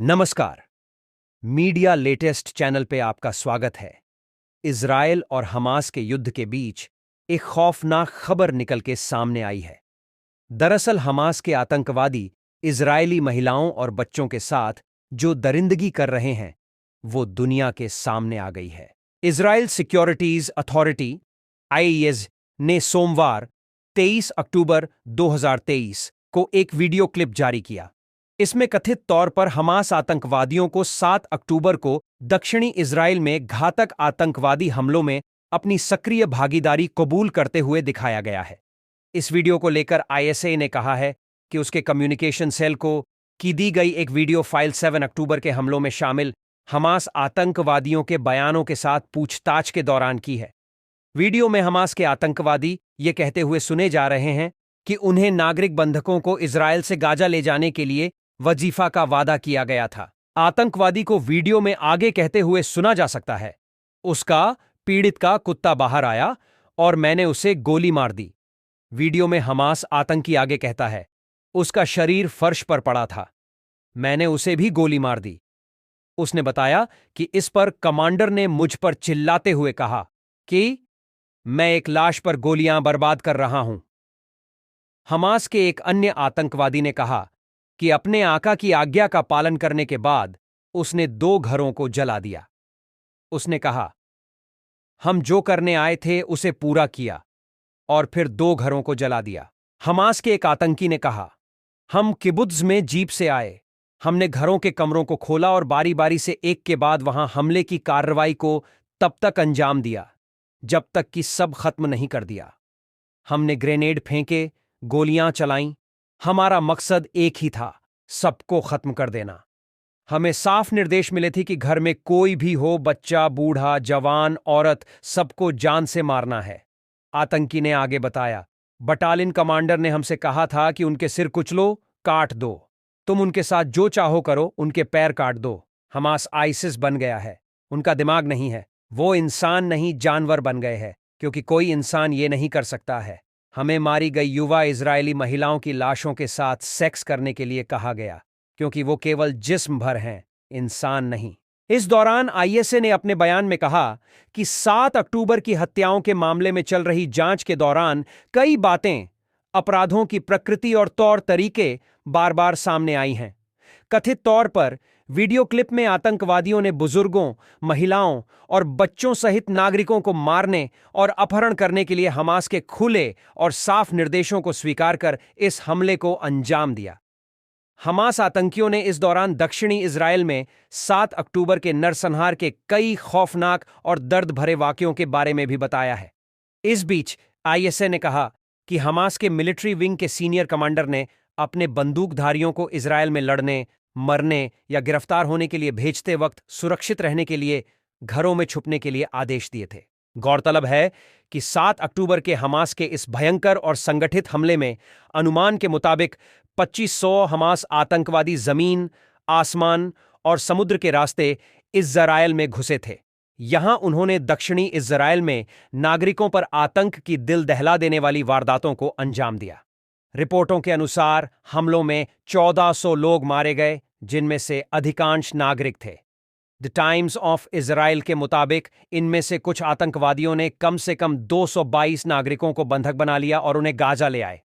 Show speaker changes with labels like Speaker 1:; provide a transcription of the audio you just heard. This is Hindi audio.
Speaker 1: नमस्कार। मीडिया लेटेस्ट चैनल पे आपका स्वागत है। इजरायल और हमास के युद्ध के बीच एक खौफनाक खबर निकल के सामने आई है। दरअसल हमास के आतंकवादी इजरायली महिलाओं और बच्चों के साथ जो दरिंदगी कर रहे हैं वो दुनिया के सामने आ गई है। इजराइल सिक्योरिटीज अथॉरिटी आईएस ने सोमवार 23 अक्टूबर 2023 को एक वीडियो क्लिप जारी किया। इसमें कथित तौर पर हमास आतंकवादियों को 7 अक्टूबर को दक्षिणी इजराइल में घातक आतंकवादी हमलों में अपनी सक्रिय भागीदारी कबूल करते हुए दिखाया गया है। इस वीडियो को लेकर आईएसए ने कहा है कि उसके कम्युनिकेशन सेल को दी गई एक वीडियो फाइल 7 अक्टूबर के हमलों में शामिल हमास आतंकवादियों के बयानों के साथ पूछताछ के दौरान की है। वीडियो में हमास के आतंकवादी ये कहते हुए सुने जा रहे हैं कि उन्हें नागरिक बंधकों को इजरायल से गाजा ले जाने के लिए वजीफा का वादा किया गया था। आतंकवादी को वीडियो में आगे कहते हुए सुना जा सकता है, उसका पीड़ित का कुत्ता बाहर आया और मैंने उसे गोली मार दी। वीडियो में हमास आतंकी आगे कहता है, उसका शरीर फर्श पर पड़ा था, मैंने उसे भी गोली मार दी। उसने बताया कि इस पर कमांडर ने मुझ पर चिल्लाते हुए कहा कि मैं एक लाश पर गोलियां बर्बाद कर रहा हूं। हमास के एक अन्य आतंकवादी ने कहा कि अपने आका की आज्ञा का पालन करने के बाद उसने 2 घरों को जला दिया। उसने कहा, हम जो करने आए थे उसे पूरा किया और फिर 2 घरों को जला दिया। हमास के एक आतंकी ने कहा, हम किबुत्ज में जीप से आए, हमने घरों के कमरों को खोला और बारी बारी से एक के बाद वहां हमले की कार्रवाई को तब तक अंजाम दिया जब तक कि सब खत्म नहीं कर दिया। हमने ग्रेनेड फेंके, गोलियां चलाईं, हमारा मकसद एक ही था, सबको खत्म कर देना। हमें साफ निर्देश मिले थे कि घर में कोई भी हो, बच्चा, बूढ़ा, जवान, औरत, सबको जान से मारना है। आतंकी ने आगे बताया, बटालियन कमांडर ने हमसे कहा था कि उनके सिर कुचलो, काट दो। तुम उनके साथ जो चाहो करो, उनके पैर काट दो। हमास आइसिस बन गया है, उनका दिमाग नहीं है, वो इंसान नहीं जानवर बन गए हैं, क्योंकि कोई इंसान ये नहीं कर सकता है। हमें मारी गई युवा इजरायली महिलाओं की लाशों के साथ सेक्स करने के लिए कहा गया, क्योंकि वो केवल जिस्म भर हैं, इंसान नहीं। इस दौरान आईएसए ने अपने बयान में कहा कि 7 अक्टूबर की हत्याओं के मामले में चल रही जांच के दौरान कई बातें, अपराधों की प्रकृति और तौर तरीके बार बार सामने आई हैं। कथित तौर पर वीडियो क्लिप में आतंकवादियों ने बुजुर्गों, महिलाओं और बच्चों सहित नागरिकों को मारने और अपहरण करने के लिए हमास के खुले और साफ निर्देशों को स्वीकार कर इस हमले को अंजाम दिया। हमास आतंकियों ने इस दौरान दक्षिणी इजरायल में 7 अक्टूबर के नरसंहार के कई खौफनाक और दर्द भरे वाकयों के बारे में भी बताया है। इस बीच आईएसए ने कहा कि हमास के मिलिट्री विंग के सीनियर कमांडर ने अपने बंदूकधारियों को इजरायल में लड़ने, मरने या गिरफ्तार होने के लिए भेजते वक्त सुरक्षित रहने के लिए घरों में छुपने के लिए आदेश दिए थे। गौरतलब है कि 7 अक्टूबर के हमास के इस भयंकर और संगठित हमले में अनुमान के मुताबिक 2500 हमास आतंकवादी जमीन, आसमान और समुद्र के रास्ते इस्राएल में घुसे थे। यहां उन्होंने दक्षिणी इस्राएल में नागरिकों पर आतंक की दिल दहला देने वाली वारदातों को अंजाम दिया। रिपोर्टों के अनुसार हमलों में 1400 लोग मारे गए, जिनमें से अधिकांश नागरिक थे। द टाइम्स ऑफ इजराइल के मुताबिक इनमें से कुछ आतंकवादियों ने कम से कम 222 नागरिकों को बंधक बना लिया और उन्हें गाजा ले आए।